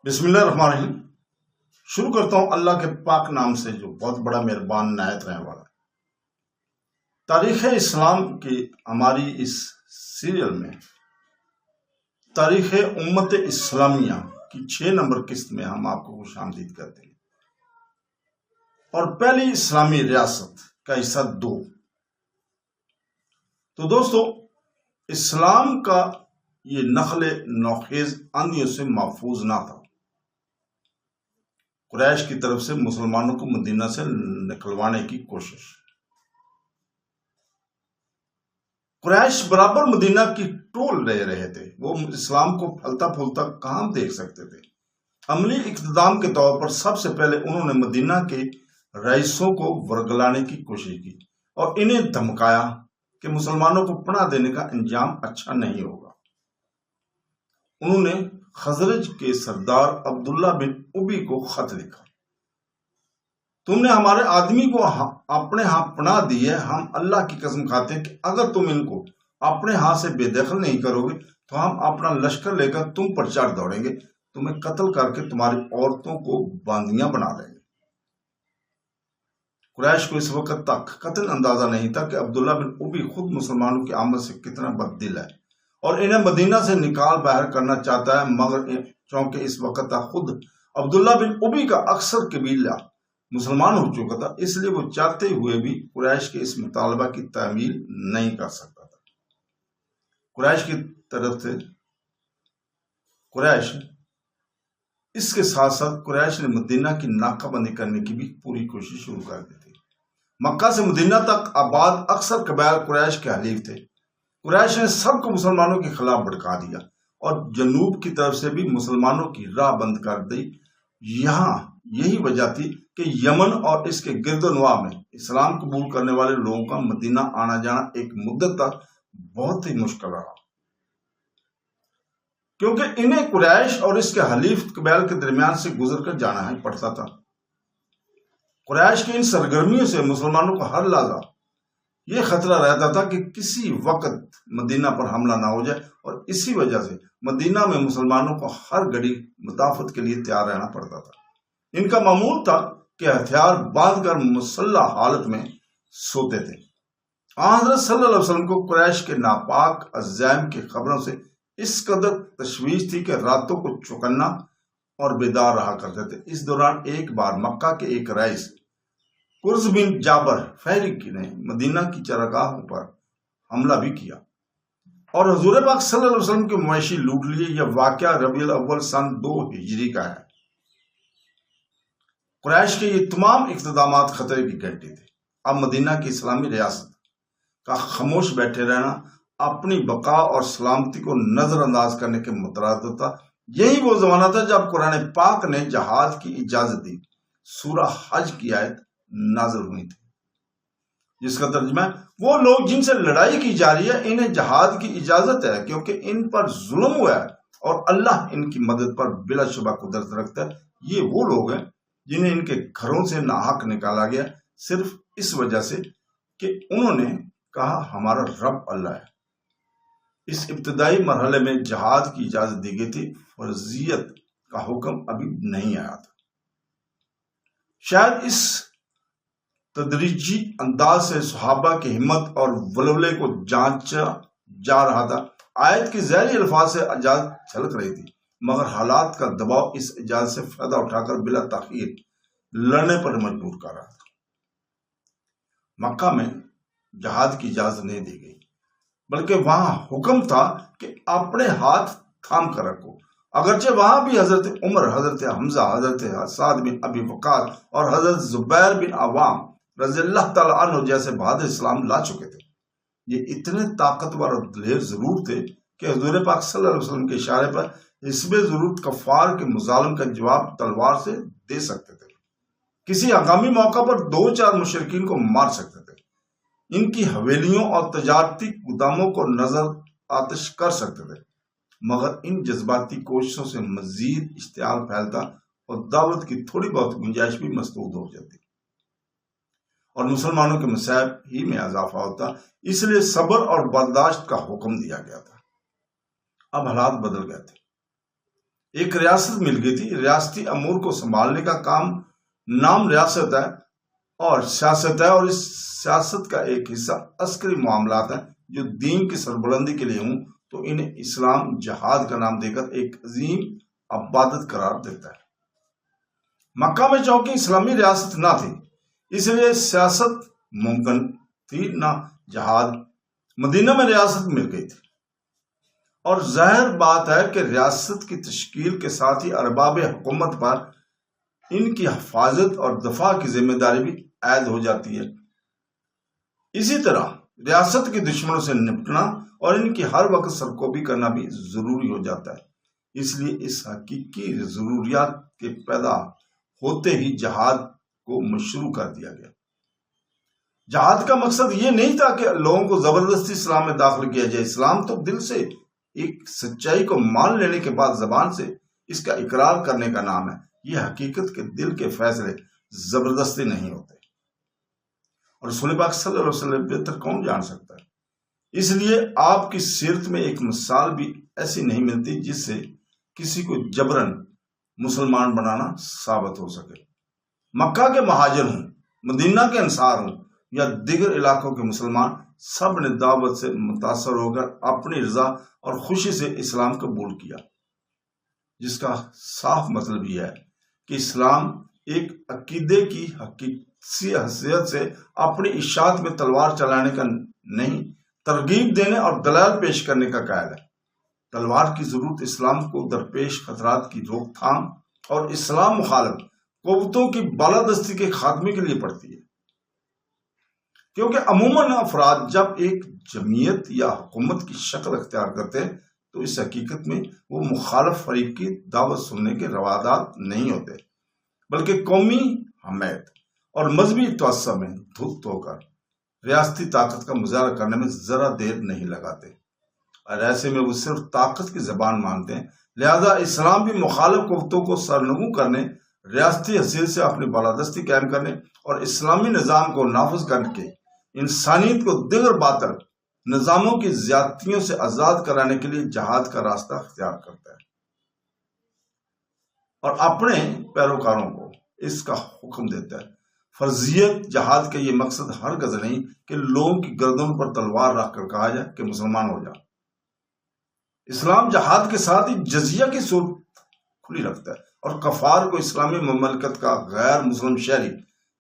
بسم اللہ الرحمن الرحیم۔ شروع کرتا ہوں اللہ کے پاک نام سے جو بہت بڑا مہربان نہایت رحم والا۔ تاریخ اسلام کی ہماری اس سیریل میں تاریخ امت اسلامیہ کی 6 نمبر قسط میں ہم آپ کو خوش آمدید کرتے ہیں، اور پہلی اسلامی ریاست کا حصہ 2۔ تو دوستو، اسلام کا یہ نخل نوخیز آندھیوں سے محفوظ نہ تھا۔ قریش کی طرف سے مسلمانوں کو مدینہ سے نکلوانے کی کوشش۔ قریش برابر مدینہ کی ٹول رہے تھے، وہ اسلام کو پھلتا پھولتا کہاں دیکھ سکتے تھے۔ عملی اقتدام کے طور پر سب سے پہلے انہوں نے مدینہ کے رئیسوں کو ورگلانے کی کوشش کی اور انہیں دھمکایا کہ مسلمانوں کو پناہ دینے کا انجام اچھا نہیں ہوگا۔ انہوں نے خزرج کے سردار عبداللہ بن ابی کو خط لکھا، تم نے ہمارے آدمی کو اپنے ہاں پناہ دی ہے، ہم اللہ کی قسم کھاتے ہیں کہ اگر تم ان کو اپنے ہاں سے بے دخل نہیں کرو گے تو ہم اپنا لشکر لے کر تم پر چڑھ دوڑیں گے، تمہیں قتل کر کے تمہاری عورتوں کو باندیاں بنا لیں گے۔ قریش کو اس وقت تک قطعاً اندازہ نہیں تھا کہ عبداللہ بن ابی خود مسلمانوں کی آمد سے کتنا بددل ہے اور انہیں مدینہ سے نکال باہر کرنا چاہتا ہے، مگر چونکہ اس وقت تک خود عبداللہ بن ابی کا اکثر قبیلہ مسلمان ہو چکا تھا، اس لیے وہ چاہتے ہوئے بھی قریش کے اس مطالبہ کی تعمیل نہیں کر سکتا تھا۔ قریش کی طرف سے اس کے ساتھ ساتھ قریش نے مدینہ کی ناکہ بندی کرنے کی بھی پوری کوشش شروع کر دی تھی۔ مکہ سے مدینہ تک آباد اکثر قبائل قریش کے حلیف تھے۔ قریش نے سب کو مسلمانوں کے خلاف بھڑکا دیا اور جنوب کی طرف سے بھی مسلمانوں کی راہ بند کر دی۔ یہاں یہی وجہ تھی کہ یمن اور اس کے گرد و نواح میں اسلام قبول کرنے والے لوگوں کا مدینہ آنا جانا ایک مدت تک بہت ہی مشکل رہا، کیونکہ انہیں قریش اور اس کے حلیف قبائل کے درمیان سے گزر کر جانا ہی پڑتا تھا۔ قریش کی ان سرگرمیوں سے مسلمانوں کو ہر لحظہ یہ خطرہ رہتا تھا کہ کسی وقت مدینہ پر حملہ نہ ہو جائے، اور اسی وجہ سے مدینہ میں مسلمانوں کو ہر گھڑی مدافعت کے لیے تیار رہنا پڑتا تھا۔ ان کا معمول تھا کہ ہتھیار باندھ کر مسلح حالت میں سوتے تھے۔ حضرت صلی اللہ علیہ وسلم کو قریش کے ناپاک عزائم کی خبروں سے اس قدر تشویش تھی کہ راتوں کو چوکنا اور بیدار رہا کرتے تھے۔ اس دوران ایک بار مکہ کے ایک رئیس قرظ بن جابر فہری نے مدینہ کی چراگاہوں پر حملہ بھی کیا اور حضور پاک صلی اللہ علیہ وسلم کے مویشی لوٹ لیے۔ یہ واقعہ ربیع الاول سن 2 ہجری کا ہے۔ قریش کے یہ تمام اقتدامات خطرے کی گھنٹی تھے۔ اب مدینہ کی اسلامی ریاست کا خاموش بیٹھے رہنا اپنی بقا اور سلامتی کو نظر انداز کرنے کے مترادف تھا۔ یہی وہ زمانہ تھا جب قرآن پاک نے جہاد کی اجازت دی۔ سورہ حج کی آیت نازل ہوئی تھی جس کا ترجمہ ہے، وہ لوگ جن سے لڑائی کی جا رہی ہے انہیں جہاد کی اجازت ہے، کیونکہ ان پر ظلم ہوا ہے اور اللہ ان کی مدد پر بلا شبہ قدرت رکھتا ہے۔ یہ وہ لوگ ہیں جنہیں ان کے گھروں سے ناحق نکالا گیا صرف اس وجہ سے کہ انہوں نے کہا ہمارا رب اللہ ہے۔ اس ابتدائی مرحلے میں جہاد کی اجازت دی گئی تھی، فرضیت کا حکم ابھی نہیں آیا تھا۔ شاید اس تدریجی انداز سے صحابہ کی ہمت اور ولولے کو جانچا جا رہا تھا۔ آیت کی ظاہری الفاظ سے اجازت چھلک رہی تھی، مگر حالات کا دباؤ اس اجازت سے فائدہ اٹھا کر بلا تاخیر لڑنے پر مجبور کر رہا تھا۔ مکہ میں جہاد کی اجازت نہیں دی گئی، بلکہ وہاں حکم تھا کہ اپنے ہاتھ تھام کر رکھو۔ اگرچہ وہاں بھی حضرت عمر، حضرت حمزہ، حضرت سعد بن ابی وقاص اور حضرت زبیر بن عوام رضی اللہ تعالیٰ عنہ جیسے بہادر اسلام لا چکے تھے۔ یہ اتنے طاقتور اور دلیر ضرور تھے کہ حضور پاک صلی اللہ علیہ وسلم کے اشارے پر حسب ضرورت کفار کے مظالم کا جواب تلوار سے دے سکتے تھے، کسی ہنگامی موقع پر 2-4 مشرکین کو مار سکتے تھے، ان کی حویلیوں اور تجارتی گوداموں کو نظر آتش کر سکتے تھے، مگر ان جذباتی کوششوں سے مزید اشتعال پھیلتا اور دعوت کی تھوڑی بہت گنجائش بھی مسدود ہو جاتی اور مسلمانوں کے مصائب ہی میں اضافہ ہوتا۔ اس لیے صبر اور برداشت کا حکم دیا گیا تھا۔ اب حالات بدل گئے تھے۔ ایک ریاست مل گئی تھی، ریاستی امور کو سنبھالنے کا کام نام ریاست ہے اور سیاست ہے، اور اس سیاست کا ایک حصہ عسکری معاملات ہیں جو دین کی سربلندی کے لیے ہوں تو انہیں اسلام جہاد کا نام دے کر ایک عظیم عبادت قرار دیتا ہے۔ مکہ میں چونکہ اسلامی ریاست نہ تھی اس لیے سیاست ممکن تھی نہ جہاد۔ مدینہ میں ریاست مل گئی تھی اور ظاہر بات ہے کہ ریاست کی تشکیل کے ساتھ ہی ارباب حکومت پر ان کی حفاظت اور دفاع کی ذمہ داری بھی عائد ہو جاتی ہے۔ اسی طرح ریاست کے دشمنوں سے نپٹنا اور ان کی ہر وقت سرکوبی کرنا بھی ضروری ہو جاتا ہے۔ اس لیے اس حقیقی ضروریات کے پیدا ہوتے ہی جہاد کو مشروع کر دیا گیا۔ جہاد کا مقصد یہ نہیں تھا کہ لوگوں کو زبردستی اسلام میں داخل کیا جائے۔ اسلام تو دل سے ایک سچائی کو مان لینے کے بعد زبان سے اس کا اقرار کرنے کا نام ہے۔ یہ حقیقت کے دل کے فیصلے زبردستی نہیں ہوتے، اور رسول پاک صلی اللہ علیہ وسلم بہتر کون جان سکتا ہے۔ اس لیے آپ کی سیرت میں ایک مثال بھی ایسی نہیں ملتی جس سے کسی کو جبرن مسلمان بنانا ثابت ہو سکے۔ مکہ کے مہاجر ہوں، مدینہ کے انصار ہوں یا دیگر علاقوں کے مسلمان، سب نے دعوت سے متاثر ہو کر اپنی رضا اور خوشی سے اسلام قبول کیا، جس کا صاف مطلب یہ ہے کہ اسلام ایک عقیدے کی حقیقی حیثیت سے اپنی اشاعت میں تلوار چلانے کا نہیں، ترغیب دینے اور دلائل پیش کرنے کا قائل ہے۔ تلوار کی ضرورت اسلام کو درپیش خطرات کی روک تھام اور اسلام مخالف قوتوں کی بالادستی کے خاتمے کے لیے پڑتی ہے، کیونکہ عموماً افراد جب ایک جمعیت یا حکومت کی شکل اختیار کرتے ہیں تو اس حقیقت میں وہ مخالف فریق کی دعوت سننے کے روادات نہیں ہوتے، بلکہ قومی حمیت اور مذہبی توسع میں دھت ہو کر ریاستی طاقت کا مظاہرہ کرنے میں ذرا دیر نہیں لگاتے، اور ایسے میں وہ صرف طاقت کی زبان مانتے ہیں۔ لہذا اسلام بھی مخالف قوتوں کو سرنگوں کرنے، ریاستی حیثیت سے اپنی بالادستی قائم کرنے اور اسلامی نظام کو نافذ کر کے انسانیت کو دیگر باطل نظاموں کی زیادتیوں سے آزاد کرانے کے لیے جہاد کا راستہ اختیار کرتا ہے، اور اپنے پیروکاروں کو اس کا حکم دیتا ہے۔ فرضیت جہاد کا یہ مقصد ہرگز نہیں کہ لوگوں کی گردنوں پر تلوار رکھ کر کہا جائے کہ مسلمان ہو جا۔ اسلام جہاد کے ساتھ ہی جزیہ کی صورت کھلی رکھتا ہے اور کفار کو اسلامی مملکت کا غیر مسلم شہری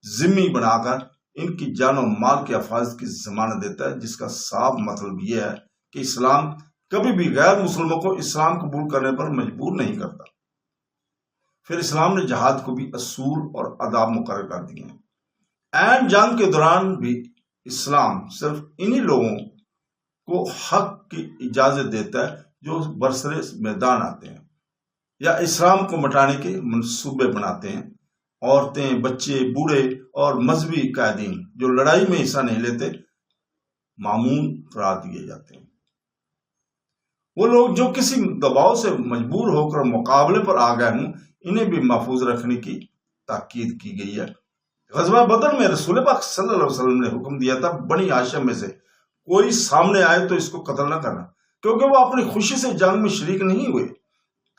ذمہ بنا کر ان کی جان و مال کی حفاظت کی ضمانت دیتا ہے، جس کا صاف مطلب یہ ہے کہ اسلام کبھی بھی غیر مسلموں کو اسلام قبول کرنے پر مجبور نہیں کرتا۔ پھر اسلام نے جہاد کو بھی اصول اور آداب مقرر کر دیے ہیں۔ عین جنگ کے دوران بھی اسلام صرف انہی لوگوں کو حق کی اجازت دیتا ہے جو برسر میدان آتے ہیں یا اسلام کو مٹانے کے منصوبے بناتے ہیں۔ عورتیں، بچے، بوڑھے اور مذہبی قائدین جو لڑائی میں حصہ نہیں لیتے معمون قرار دیے جاتے ہیں۔ وہ لوگ جو کسی دباؤ سے مجبور ہو کر مقابلے پر آ گئے ہوں انہیں بھی محفوظ رکھنے کی تاکید کی گئی ہے۔ غزوہ بدر میں رسول پاک صلی اللہ علیہ وسلم نے حکم دیا تھا بنی ہاشم میں سے کوئی سامنے آئے تو اس کو قتل نہ کرنا، کیونکہ وہ اپنی خوشی سے جنگ میں شریک نہیں ہوئے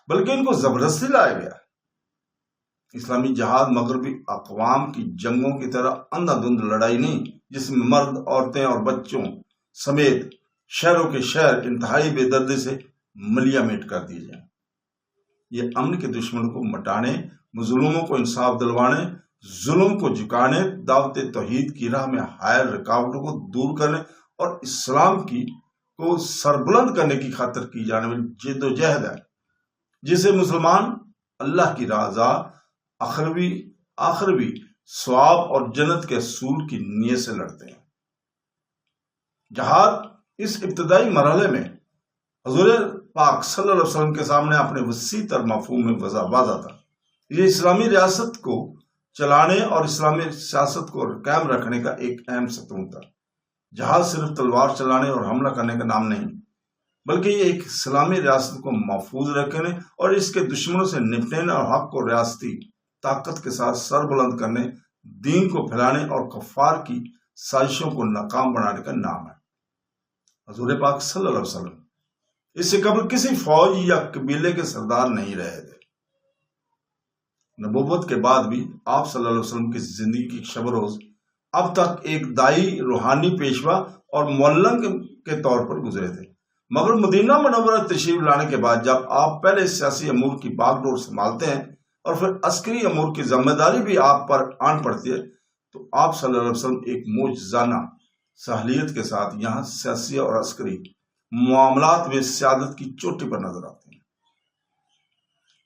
بلکہ ان کو زبردستی لایا گیا۔ اسلامی جہاد مغربی اقوام کی جنگوں کی طرح اندھا دھند لڑائی نہیں جس میں مرد، عورتیں اور بچوں سمیت شہروں کے شہر انتہائی بے دردی سے ملیا میٹ کر دیے جائیں۔ یہ امن کے دشمنوں کو مٹانے، مظلوموں کو انصاف دلوانے، ظلم کو جھکانے، دعوت توحید کی راہ میں حائل رکاوٹوں کو دور کرنے اور اسلام کو سربلند کرنے کی خاطر کی جانے والی جد و جہد ہے، جسے مسلمان اللہ کی رضا، آخروی ثواب اور جنت کے اصول کی نیت سے لڑتے ہیں۔ جہاد اس ابتدائی مرحلے میں حضور پاک صلی اللہ علیہ وسلم کے سامنے اپنے وسیع تر مفہوم میں واضح تھا۔ یہ اسلامی ریاست کو چلانے اور اسلامی سیاست کو قائم رکھنے کا ایک اہم ستون تھا۔ جہاد صرف تلوار چلانے اور حملہ کرنے کا نام نہیں، بلکہ یہ ایک اسلامی ریاست کو محفوظ رکھنے اور اس کے دشمنوں سے نپٹنے اور حق کو ریاستی طاقت کے ساتھ سر بلند کرنے، دین کو پھیلانے اور کفار کی سازشوں کو ناکام بنانے کا نام ہے۔ حضور پاک صلی اللہ علیہ وسلم اس سے قبل کسی فوج یا قبیلے کے سردار نہیں رہے تھے۔ نبوت کے بعد بھی آپ صلی اللہ علیہ وسلم کی زندگی کی شب روز اب تک ایک دائی، روحانی پیشوا اور معلم کے طور پر گزرے تھے، مگر مدینہ منورہ تشریف لانے کے بعد جب آپ پہلے سیاسی امور کی باغ ڈور سنبھالتے ہیں اور پھر عسکری امور کی ذمہ داری بھی آپ پر آن پڑتی ہے، تو آپ صلی اللہ علیہ وسلم ایک معجزانہ صلاحیت کے ساتھ یہاں سیاسی اور عسکری معاملات میں سیادت کی چوٹی پر نظر آتے ہیں۔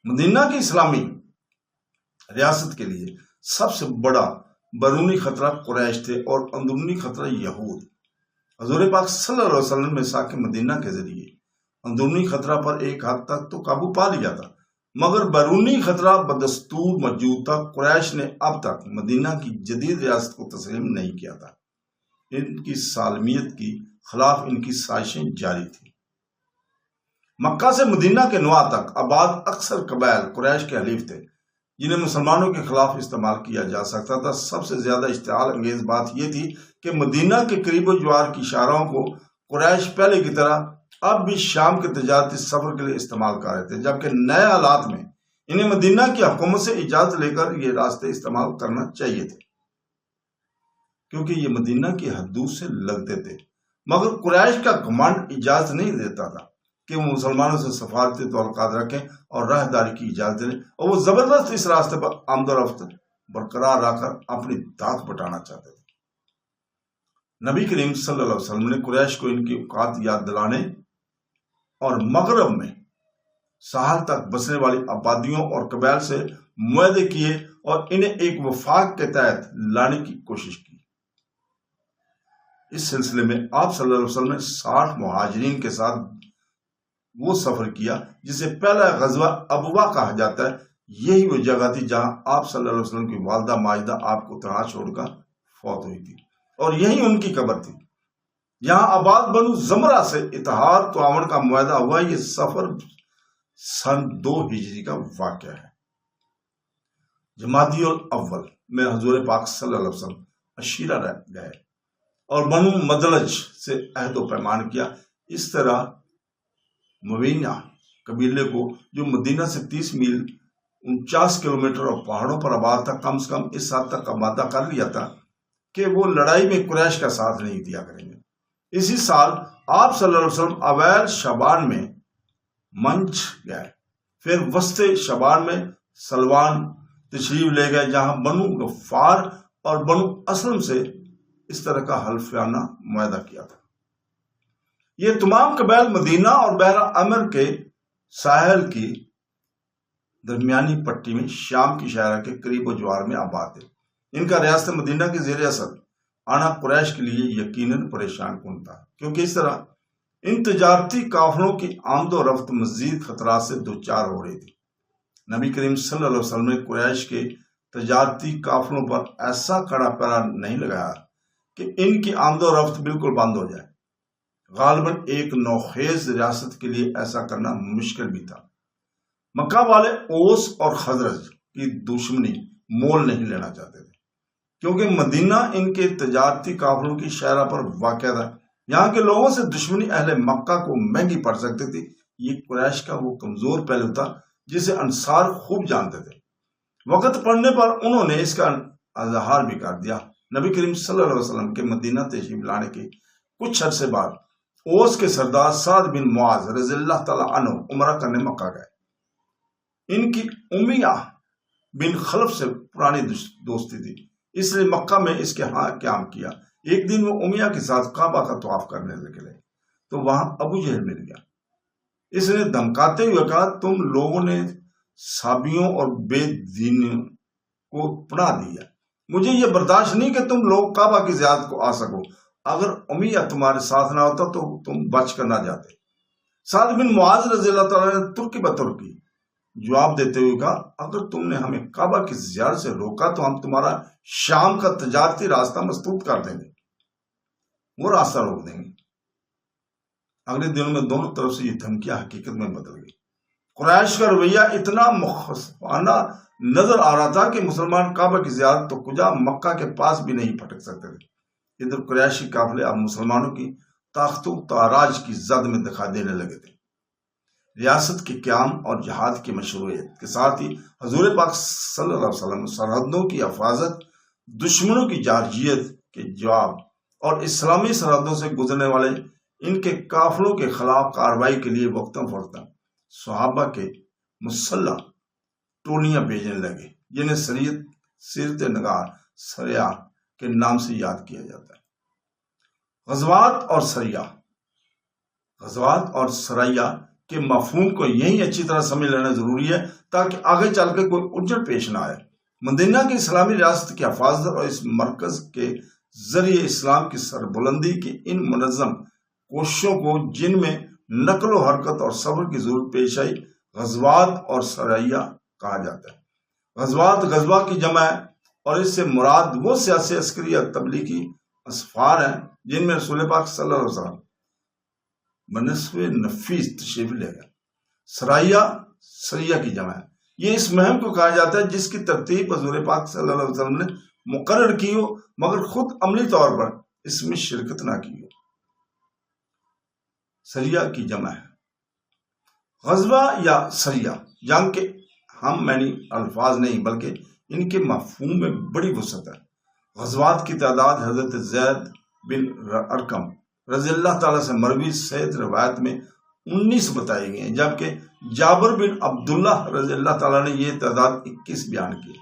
مدینہ کی اسلامی ریاست کے لیے سب سے بڑا بیرونی خطرہ قریش تھے اور اندرونی خطرہ یہود۔ حضور پاک صلی اللہ علیہ وسلم نے میثاق مدینہ کے ذریعے اندرونی خطرہ پر ایک حد تک تو قابو پا لیا تھا، مگر بیرونی خطرہ بدستور موجود تھا۔ قریش نے اب تک مدینہ کی جدید ریاست کو تسلیم نہیں کیا تھا، ان کی سالمیت کی خلاف ان کی سازشیں جاری تھیں۔ مکہ سے مدینہ کے نواح تک آباد اکثر قبائل قریش کے حلیف تھے جنہیں مسلمانوں کے خلاف استعمال کیا جا سکتا تھا۔ سب سے زیادہ اشتعال انگیز بات یہ تھی کہ مدینہ کے قریب و جوار کی شاہراہوں کو قریش پہلے کی طرح اب بھی شام کے تجارتی سفر کے لیے استعمال کر رہے تھے، جبکہ نئے حالات میں انہیں مدینہ کی حکومت سے اجازت لے کر یہ راستے استعمال کرنا چاہیے تھے، کیونکہ یہ مدینہ کی حدود سے لگتے تھے۔ مگر قریش کا گھمنڈ اجازت نہیں دیتا تھا کہ وہ مسلمانوں سے سفارتی تعلقات رکھیں اور راہداری کی اجازت دیں، اور وہ زبردست اس راستے پر آمد و رفت برقرار رکھ کر اپنی دھاک بٹانا چاہتے تھے۔ نبی کریم صلی اللہ علیہ وسلم نے قریش کو ان کی اوقات یاد دلانے اور مغرب میں ساحل تک بسنے والی آبادیوں اور قبائل سے معاہدے کیے اور انہیں ایک وفاق کے تحت لانے کی کوشش کی۔ اس سلسلے میں آپ صلی اللہ علیہ وسلم نے 60 مہاجرین کے ساتھ وہ سفر کیا جسے پہلا غزوہ ابوا کہا جاتا ہے۔ یہی وہ جگہ تھی جہاں آپ صلی اللہ علیہ وسلم کی والدہ ماجدہ آپ کو تنہا چھوڑ کر فوت ہوئی تھی، اور یہی ان کی قبر تھی۔ یہاں آباد بنو زمرہ سے اتحاد تعاون کا معاہدہ ہوا۔ یہ سفر سن 2 ہجری کا واقعہ ہے۔ جمادی الاول میں حضور پاک صلی اللہ علیہ وسلم عشیرہ رہ گئے اور بنو مدلج سے عہد و پیمان کیا۔ اس طرح موینہ قبیلے کو، جو مدینہ سے 30 میل 49 کلومیٹر اور پہاڑوں پر آباد تھا، کم سے کم اس حد تک آمادہ کر لیا تھا کہ وہ لڑائی میں قریش کا ساتھ نہیں دیا کریں گے۔ اسی سال آپ صلی اللہ علیہ وسلم اوائل شعبان میں منج گئے، پھر وسط شعبان میں سلوان تشریف لے گئے، جہاں بنو غفار اور بنو اسلم سے اس طرح کا حلفیانہ معاہدہ کیا تھا۔ یہ تمام قبائل مدینہ اور بحر امر کے ساحل کی درمیانی پٹی میں شام کی شاہراہ کے قریب و جوار میں آباد تھے۔ ان کا ریاست مدینہ کے زیر اثر آنا قریش کے لیے یقیناً پریشان کن تھا، کیونکہ اس طرح ان تجارتی قافلوں کی آمد و رفت مزید خطرات سے دوچار ہو رہی تھی۔ نبی کریم صلی اللہ علیہ وسلم نے قریش کے تجارتی قافلوں پر ایسا کڑا پہرا نہیں لگایا کہ ان کی آمد و رفت بالکل بند ہو جائے۔ غالباً ایک نوخیز ریاست کے لیے ایسا کرنا مشکل بھی تھا۔ مکہ والے اوس اور خزرج کی دشمنی مول نہیں لینا چاہتے تھے، کیونکہ مدینہ ان کے تجارتی قافلوں کی شاہراہ پر واقع تھا۔ یہاں کے لوگوں سے دشمنی اہل مکہ کو مہنگی پڑ سکتی تھی۔ یہ قریش کا وہ کمزور پہلو تھا جسے انصار خوب جانتے تھے۔ وقت پڑنے پر انہوں نے اس کا اظہار بھی کر دیا۔ نبی کریم صلی اللہ علیہ وسلم کے مدینہ تشریف لانے کے کچھ عرصے بعد اوس کے سردار سعد بن معاذ رضی اللہ تعالیٰ عنہ عمرہ کرنے مکہ گئے۔ ان کی امیہ بن خلف سے پرانی دوستی تھی، اس لیے مکہ میں اس کے ہاں قیام کیا۔ ایک دن وہ امیہ کے ساتھ کعبہ کا طواف کرنے نکلے تو وہاں ابو جہل مل گیا۔ اس نے دھمکاتے ہوئے کہا، تم لوگوں نے صابیوں اور بے دینوں کو پناہ دیا، مجھے یہ برداشت نہیں کہ تم لوگ کعبہ کی زیارت کو آ سکو۔ اگر امیہ تمہارے ساتھ نہ ہوتا تو تم بچ کر نہ جاتے۔ سعد بن معاذ رضی اللہ تعالیٰ نے ترکی بترکی جواب دیتے ہوئے کہا، اگر تم نے ہمیں کعبہ کی زیارت سے روکا تو ہم تمہارا شام کا تجارتی راستہ مسدود کر دیں گے، وہ راستہ روک دیں گے۔ اگلے دنوں میں دونوں طرف سے یہ دھمکیاں حقیقت میں بدل گئی۔ قریش کا رویہ اتنا مخفانہ نظر آ رہا تھا کہ مسلمان کعبہ کی زیارت تو کجا مکہ کے پاس بھی نہیں پھٹک سکتے تھے۔ ادھر قریشی قافلے اب مسلمانوں کی طاقت و تاراج کی زد میں دکھائی دینے لگے تھے۔ ریاست کے قیام اور جہاد کی مشروعیت کے ساتھ ہی حضور پاک صلی اللہ علیہ وسلم سرحدوں کی حفاظت، دشمنوں کی جارحیت کے جواب اور اسلامی سرحدوں سے گزرنے والے ان کے قافلوں کے خلاف کارروائی کے لیے وقتاً فوقتاً صحابہ کے مسلح ٹولیاں بھیجنے لگے، جنہیں سیرت نگار سریہ کے نام سے یاد کیا جاتا ہے۔ غزوات اور سرایہ کے مفہوم کو یہی اچھی طرح سمجھ لینا ضروری ہے تاکہ آگے چل کے کوئی الجھن پیش نہ آئے۔ مدینہ کی اسلامی ریاست کی حفاظت اور اس مرکز کے ذریعے اسلام کی سربلندی کی ان منظم کوششوں کو، جن میں نقل و حرکت اور صبر کی ضرورت پیش آئی، غزوات اور سرایہ کہا جاتا ہے۔ غزوات غزوہ کی جمع ہے اور اس سے مراد وہ سیاسی، عسکری یا تبلیغی اسفار ہیں جن میں رسول پاک صلی اللہ علیہ وسلم بنسب نفیس تشریف لے گئے۔ سریہ کی جمع ہے۔ یہ اس مہم کو کہا جاتا ہے جس کی ترتیب حضور پاک صلی اللہ علیہ وسلم نے مقرر کی ہو مگر خود عملی طور پر اس میں شرکت نہ کی ہو۔ سریہ کی جمع ہے۔ غزوہ یا سریہ جنگ کے ہم معنی الفاظ نہیں بلکہ ان کے مفہوم میں بڑی وسعت ہے۔ غزوات کی تعداد حضرت زید بن ارقم رضی اللہ تعالیٰ سے مروی صحیح روایت میں 19 بتائی گئی ہیں، جبکہ جابر بن عبداللہ رضی اللہ تعالیٰ نے یہ تعداد 21 بیان کی۔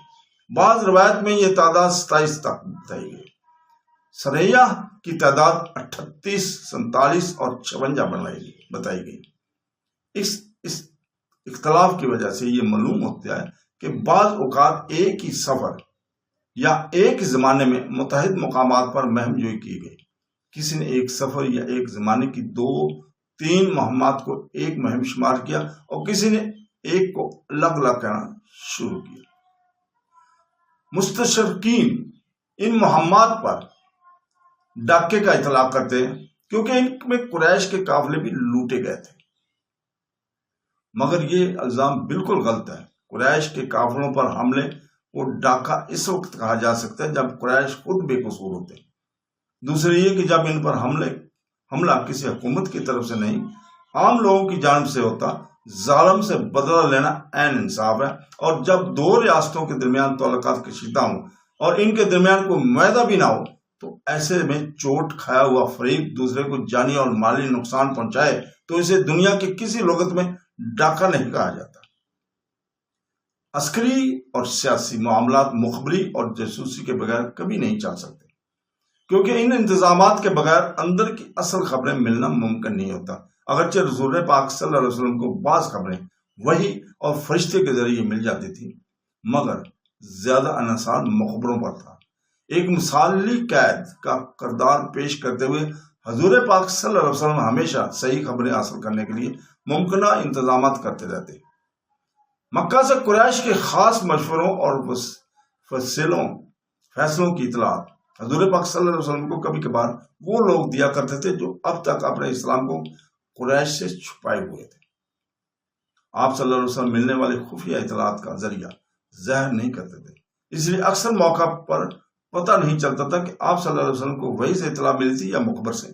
بعض روایت میں یہ تعداد 27 تک بتائی گئی۔ سریہ کی تعداد 38، 47 اور 56 بتائی گئی۔ اس اختلاف کی وجہ سے یہ معلوم ہوتا ہے کہ بعض اوقات ایک ہی سفر یا ایک زمانے میں متحد مقامات پر مہم جوئی کی گئی۔ کسی نے ایک سفر یا ایک زمانے کی 2-3 مہمات کو ایک مہم شمار کیا اور کسی نے ایک کو الگ الگ کہنا شروع کیا۔ مستشرقین ان مہمات پر ڈاکے کا اطلاق کرتے ہیں کیونکہ ان میں قریش کے قافلے بھی لوٹے گئے تھے، مگر یہ الزام بالکل غلط ہے۔ قریش کے قافلوں پر حملے کو ڈاکہ اس وقت کہا جا سکتا ہے جب قریش خود بے قصور ہوتے ہیں۔ دوسرے یہ کہ جب ان پر حملہ کسی حکومت کی طرف سے نہیں، عام لوگوں کی جانب سے ہوتا۔ ظالم سے بدلہ لینا عین انصاف ہے، اور جب 2 ریاستوں کے درمیان تعلقات کشیدہ ہوں اور ان کے درمیان کوئی معاہدہ بھی نہ ہو تو ایسے میں چوٹ کھایا ہوا فریق دوسرے کو جانی اور مالی نقصان پہنچائے تو اسے دنیا کی کسی لغت میں ڈاکہ نہیں کہا جاتا۔ عسکری اور سیاسی معاملات مخبری اور جاسوسی کے بغیر کبھی نہیں چل سکتے، کیونکہ ان انتظامات کے بغیر اندر کی اصل خبریں ملنا ممکن نہیں ہوتا۔ اگرچہ رسول پاک صلی اللہ علیہ وسلم کو بعض خبریں وحی اور فرشتے کے ذریعے مل جاتی تھی، مگر زیادہ انحصار مخبروں پر تھا۔ ایک مثالی قید کا کردار پیش کرتے ہوئے حضور پاک صلی اللہ علیہ وسلم ہمیشہ صحیح خبریں حاصل کرنے کے لیے ممکنہ انتظامات کرتے رہتے۔ مکہ سے قریش کے خاص مشوروں اور فیصلوں کی اطلاعات حضور پاک صلی اللہ علیہ وسلم کو کبھی کبھار وہ لوگ دیا کرتے تھے جو اب تک اپنے اسلام کو قریش سے چھپائے ہوئے تھے۔ آپ صلی اللہ علیہ وسلم ملنے والے خفیہ اطلاعات کا ذریعہ ظاہر نہیں کرتے تھے، اس لیے اکثر موقع پر پتہ نہیں چلتا تھا کہ آپ صلی اللہ علیہ وسلم کو وحی سے اطلاع ملی تھی یا مخبر سے۔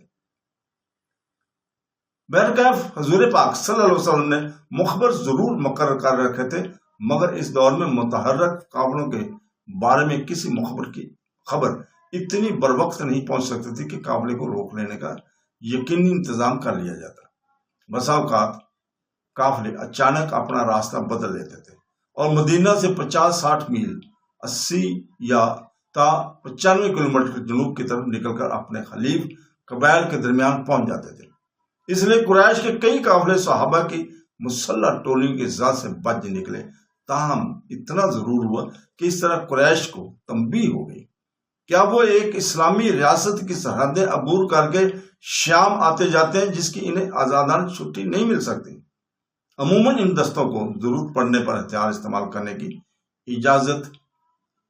بہرکیف حضور پاک صلی اللہ علیہ وسلم نے مخبر ضرور مقرر کر رکھے تھے، مگر اس دور میں متحرک قافلوں کے بارے میں کسی مخبر کی خبر اتنی بروقت نہیں پہنچ سکتی تھی کہ قافلے کو روک لینے کا یقینی انتظام کر لیا جاتا۔ بسا اوقات قافلے اچانک اپنا راستہ بدل لیتے تھے اور مدینہ سے 50-60 میل 80 یا تا 95 کلومیٹر جنوب کی طرف نکل کر اپنے خلیف قبائل کے درمیان پہنچ جاتے تھے۔ اس لیے قریش کے کئی قافلے صحابہ کی مسلح ٹولیوں کے ذات سے بچ نکلے۔ تاہم اتنا ضرور ہوا کہ اس طرح قریش کو تنبیہ ہو گئی، کیا وہ ایک اسلامی ریاست کی سرحدیں عبور کر کے شام آتے جاتے ہیں جس کی انہیں آزادانہ چھٹی نہیں مل سکتی۔ عموماً ان دستوں کو ضرورت پڑنے پر ہتھیار استعمال کرنے کی اجازت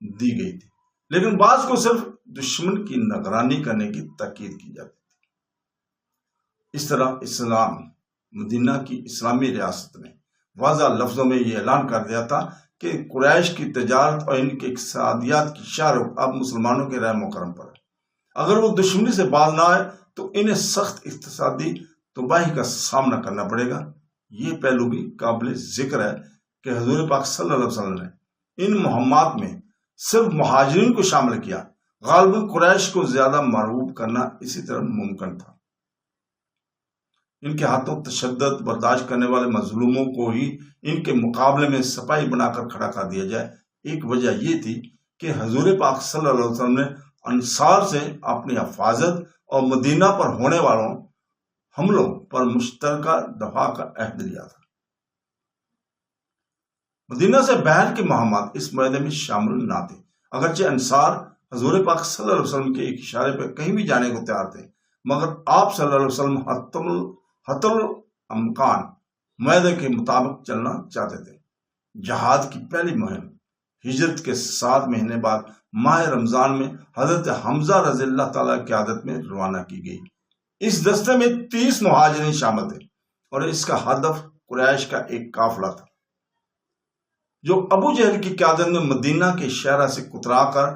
دی گئی تھی، لیکن بعض کو صرف دشمن کی نگرانی کرنے کی تاکید کی جاتی تھی۔ اس طرح اسلام مدینہ کی اسلامی ریاست نے واضح لفظوں میں یہ اعلان کر دیا تھا کہ قریش کی تجارت اور ان کی اقتصادیات کی شاہرخ اب مسلمانوں کے رہ مکرم پر ہے۔ اگر وہ دشمنی سے باز نہ آئے تو انہیں سخت اقتصادی تباہی کا سامنا کرنا پڑے گا۔ یہ پہلو بھی قابل ذکر ہے کہ حضور پاک صلی اللہ علیہ وسلم نے ان مہمات میں صرف مہاجرین کو شامل کیا، غالباً قریش کو زیادہ مرغوب کرنا اسی طرح ممکن تھا۔ ان کے ہاتھوں تشدد برداشت کرنے والے مظلوموں کو ہی ان کے مقابلے میں سپاہی بنا کر کھڑا کر دیا جائے۔ ایک وجہ یہ تھی کہ حضور پاک صلی اللہ علیہ وسلم نے انصار سے اپنی حفاظت اور مدینہ پر ہونے والوں حملوں پر مشترکہ دفاع کا عہد لیا تھا۔ مدینہ سے باہر کے مہمات اس معاہدے میں شامل نہ تھے، اگرچہ انصار حضور پاک صلی اللہ علیہ وسلم کے ایک اشارے پر کہیں بھی جانے کو تیار تھے، مگر آپ صلی اللہ علیہ وسلم حتی الامکان معاہدے کے مطابق چلنا چاہتے تھے۔ جہاد کی پہلی مہم ہجرت کے 7 مہینے بعد ماہ رمضان میں حضرت حمزہ رضی اللہ تعالیٰ کی قیادت میں روانہ کی گئی۔ اس دستے میں 30 مہاجرین شامل تھے اور اس کا ہدف قریش کا ایک قافلہ تھا جو ابو جہل کی قیادت میں مدینہ کے شہرہ سے کترا کر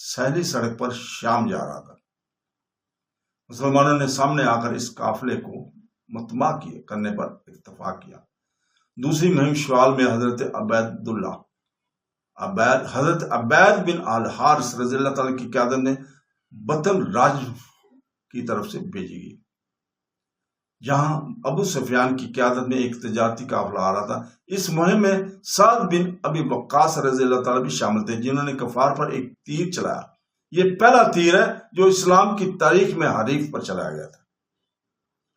سہلی سڑک پر شام جا رہا تھا۔ مسلمانوں نے سامنے آ کر اس قافلے کو مطمع کرنے پر اتفاق کیا۔ دوسری مہم شوال میں حضرت عبید بن الحارث رضی اللہ تعالیٰ کی قیادت میں بطن راج کی طرف سے بھیجی گئی، جہاں ابو سفیان کی قیادت میں ایک تجارتی قافلہ آ رہا تھا۔ اس مہم میں سعد بن ابی وقاص رضی اللہ تعالیٰ بھی شامل تھے، جنہوں نے کفار پر ایک تیر چلایا۔ یہ پہلا تیر ہے جو اسلام کی تاریخ میں حریف پر چلایا گیا تھا۔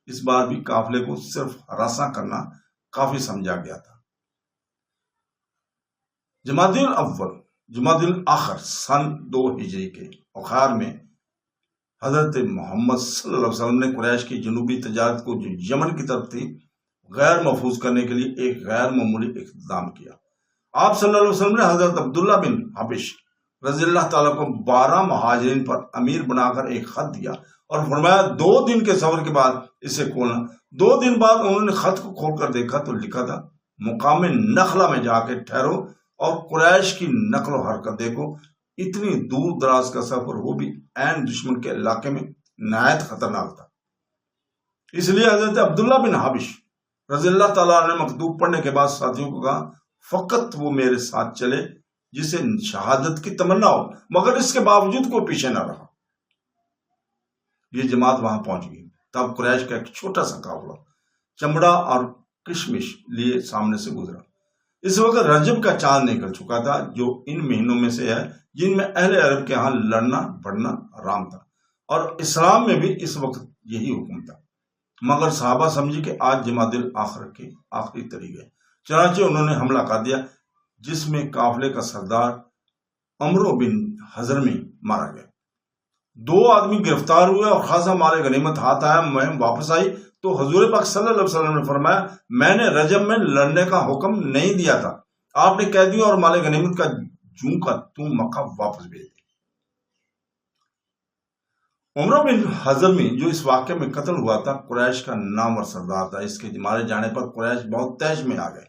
اس بار بھی قافلے کو صرف ہراساں کرنا کافی سمجھا گیا تھا۔ جمادی الاخر سن 2 ہجری کے اخار میں حضرت محمد صلی اللہ علیہ وسلم نے قریش کی جنوبی تجارت کو جو یمن کی طرف تھی غیر محفوظ کرنے کے لیے ایک غیر معمولی اقدام کیا۔ آپ صلی اللہ علیہ وسلم نے حضرت عبداللہ بن حبش رضی اللہ تعالیٰ کو 12 مہاجرین پر امیر بنا کر ایک خط دیا اور فرمایا 2 دن کے سفر کے بعد اسے کھولنا۔ 2 دن بعد انہوں نے خط کو کھول کر دیکھا تو لکھا تھا، مقام نخلا میں جا کے ٹھہرو اور قریش کی نقل و حرکت دیکھو۔ اتنی دور دراز کا سفر، وہ بھی عین دشمن کے علاقے میں، نہایت خطرناک تھا۔ اس لیے حضرت عبداللہ بن حبش رضی اللہ تعالیٰ نے مکتوب پڑھنے کے بعد ساتھیوں کو کہا، فقط وہ میرے ساتھ چلے جسے شہادت کی تمنا ہو، مگر اس کے باوجود کوئی پیچھے نہ رہا۔ یہ جماعت وہاں پہنچ گئی۔ تب قریش کا ایک چھوٹا سا قافلہ چمڑا اور کشمش لیے سامنے سے گزرا۔ اس وقت رجب کا چاند نکل چکا تھا، جو ان مہینوں میں سے ہے جن میں اہل عرب کے ہاں لڑنا بڑھنا حرام تھا، اور اسلام میں بھی اس وقت یہی حکم تھا۔ مگر صحابہ سمجھی کہ آج جمادی الاخر کے آخری طریق ہے، چنانچہ انہوں نے حملہ کر دیا، جس میں قافلے کا سردار عمرو بن حضرمی مارا گیا۔ 2 آدمی گرفتار ہوئے اور خاصا مال غنیمت ہاتھ آیا۔ مہم واپس آئی تو حضور پاک صلی اللہ علیہ وسلم نے فرمایا، میں نے رجب میں لڑنے کا حکم نہیں دیا تھا، آپ نے قیدیوں اور مال غنیمت کا جوں کا توں مکہ واپس بھیج دیا۔ عمرو بن حضرمی جو اس واقعے میں قتل ہوا تھا، قریش کا نامور سردار تھا۔ اس کے مارے جانے پر قریش بہت تیش میں آ گئے۔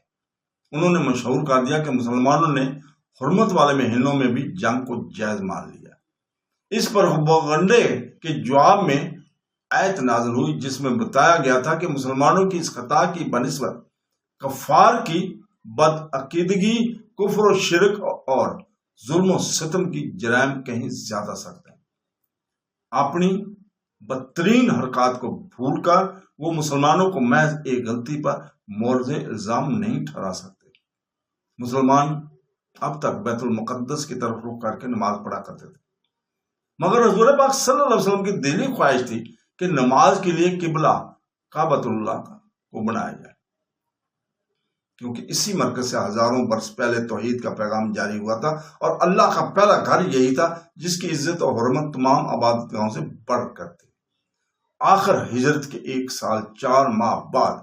انہوں نے مشہور کر دیا کہ مسلمانوں نے حرمت والے مہینوں میں بھی جنگ کو جائز مان لیا۔ اس پر پروپیگنڈے کے جواب میں آیت نازل ہوئی، جس میں بتایا گیا تھا کہ مسلمانوں کی اس خطا کی بنسبت کفار کی بدعقیدگی، کفر و شرک اور ظلم و ستم کی جرائم کہیں زیادہ سخت ہیں۔ اپنی بدترین حرکات کو بھول کر وہ مسلمانوں کو محض ایک غلطی پر مورد الزام نہیں ٹھہرا سکتے۔ مسلمان اب تک بیت المقدس کی طرف رخ کر کے نماز پڑھا کرتے تھے، مگر حضور پاک صلی اللہ علیہ وسلم کی دلی خواہش تھی کہ نماز کے لیے قبلہ کعبۃ اللہ کو بنایا جائے، کیونکہ اسی مرکز سے ہزاروں برس پہلے توحید کا پیغام جاری ہوا تھا، اور اللہ کا پہلا گھر یہی تھا جس کی عزت اور حرمت تمام عبادت گاہوں سے بڑھ کر تھی۔ آخر ہجرت کے 1 سال 4 ماہ بعد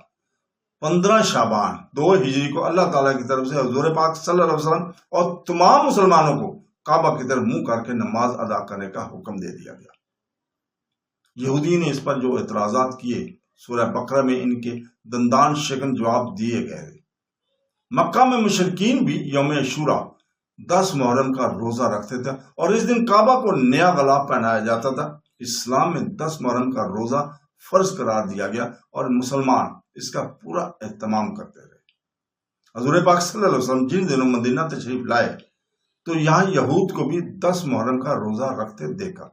15 شعبان 2 ہجری کو اللہ تعالیٰ کی طرف سے حضور پاک صلی اللہ علیہ وسلم اور تمام مسلمانوں کو کعبہ کی طرف منہ کر کے نماز ادا کرنے کا حکم دے دیا گیا۔ یہودی نے اس پر جو اعتراضات کیے، سورہ بقرہ میں ان کے دندان شکن جواب دیے گئے۔ مکہ میں مشرکین بھی یوم عاشوراء 10 محرم کا روزہ رکھتے تھے، اور اس دن کعبہ کو نیا غلاف پہنایا جاتا تھا۔ اسلام میں 10 محرم کا روزہ فرض قرار دیا گیا، اور مسلمان اس کا پورا اہتمام کرتے رہے۔ حضور پاک صلی اللہ علیہ وسلم جن دنوں مدینہ تشریف لائے تو یہاں یہود کو بھی 10 محرم کا روزہ رکھتے دیکھا۔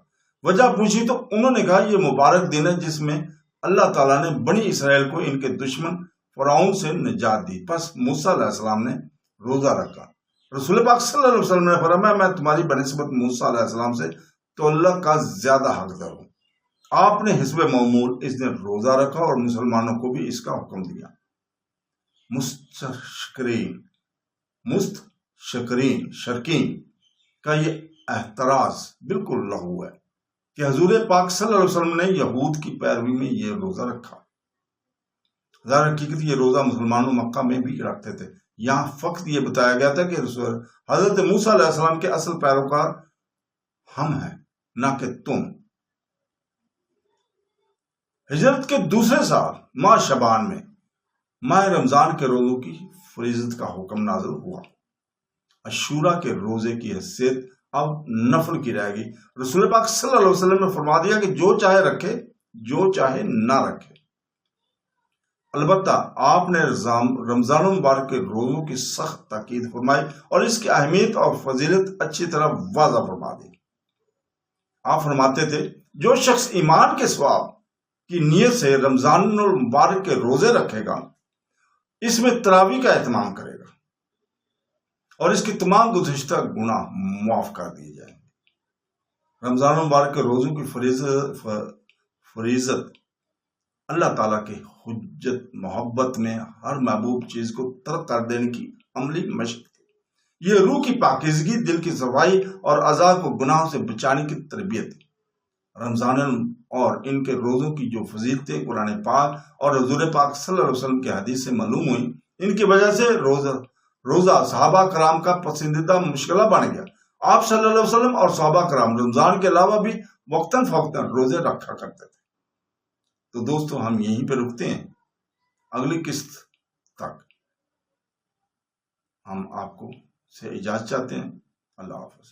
وجہ پوچھی تو انہوں نے کہا یہ مبارک دن ہے جس میں اللہ تعالیٰ نے بنی اسرائیل کو ان کے دشمن فرعون سے نجات دی، پس موسیٰ علیہ السلام نے روزہ رکھا۔ رسول پاک صلی اللہ علیہ وسلم نے فرمایا میں تمہاری بنسبت موسیٰ علیہ السلام سے تو اللہ کا زیادہ حقدار ہوں۔ آپ نے حسب معمول اس دن روزہ رکھا اور مسلمانوں کو بھی اس کا حکم دیا۔ شرکین کا یہ احتراز بالکل لغو ہے کہ حضور پاک صلی اللہ علیہ وسلم نے یہود کی پیروی میں یہ روزہ رکھا۔ ظاہر حقیقت یہ روزہ مسلمانوں مکہ میں بھی رکھتے تھے، یہاں فقط یہ بتایا گیا تھا کہ حضرت موسیٰ علیہ السلام کے اصل پیروکار ہم ہیں نہ کہ تم۔ ہجرت کے دوسرے سال ماہ شعبان میں ماہ رمضان کے روزوں کی فریضت کا حکم نازل ہوا۔ عاشوراء کے روزے کی حیثیت اب نفل کی رہ گئی۔ رسول پاک صلی اللہ علیہ وسلم نے فرما دیا کہ جو چاہے رکھے جو چاہے نہ رکھے۔ البتہ آپ نے رمضان المبارک کے روزوں کی سخت تاکید فرمائی اور اس کی اہمیت اور فضیلت اچھی طرح واضح فرما دی۔ آپ فرماتے تھے جو شخص ایمان کے ثواب کی نیت سے رمضان المبارک کے روزے رکھے گا، اس میں تراویح کا اہتمام کرے گا اور اس کی تمام گزشتہ گناہ معاف کر دیے جائیں گے۔ رمضان المبارک کے روزوں کی فریضت اللہ تعالیٰ کے حجت محبت میں ہر محبوب چیز کو ترک کر دینے کی عملی مشق تھی۔ یہ روح کی پاکیزگی، دل کی صفائی اور اعضاء کو گناہوں سے بچانے کی تربیت تھی۔ رمضان اور ان کے روزوں کی جو فضیلتیں قرآن پاک اور حضور پاک صلی اللہ علیہ وسلم کے حدیث سے معلوم ہوئی، ان کی وجہ سے روزہ صحابہ کرام کا پسندیدہ مشغلہ بن گیا۔ آپ صلی اللہ علیہ وسلم اور صحابہ کرام رمضان کے علاوہ بھی وقتاً فوقتاً روزے رکھا کرتے تھے۔ تو دوستو ہم یہیں پہ رکتے ہیں، اگلی قسط تک ہم آپ کو سے اجازت چاہتے ہیں۔ اللہ حافظ۔